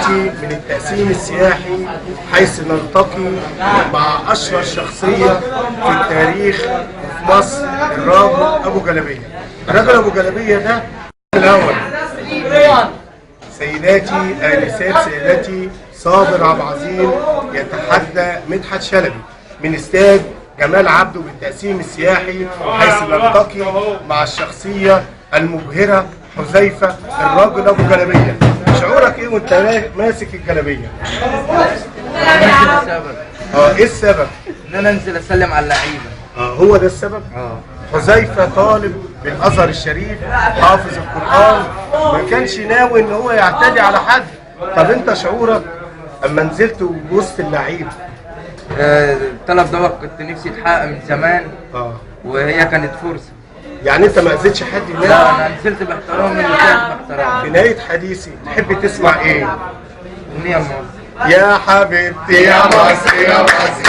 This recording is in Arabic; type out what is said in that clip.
ناتي من التقسيم السياحي، حيث نلتقي مع أشهر شخصية في التاريخ في مصر، الراجل أبو جلابية. الراجل أبو جلابية ده الأول. سيداتي آنسات سيداتي، صابر عبد العظيم يتحدى مدحت شلبي من استاد جمال عبده بالتقسيم السياحي، حيث نلتقي مع الشخصية المبهرة حذيفة الراجل أبو جلابية. شعورك إيه وأنت ماسك الجلابية؟ ايه السبب؟ ان انا انزل اسلم على اللعيبه. هو ده السبب؟ حذيفة طالب بالازهر الشريف، حافظ القرآن، ما كانش ناوي ان هو يعتدي على حد. طب انت شعورك اما نزلت وسط اللعيبه؟ الطلب دوت كنت نفسي يتحقق من زمان. وهي كانت فرصه. يعني انت ما اذيتش حد هناك؟ لا، انا نزلت باحترام ورجعت باحترام. في نهايه حديثي تحب تسمع ايه؟ اغنيه لمصر. يا حبيبتي يا مصر يا مصر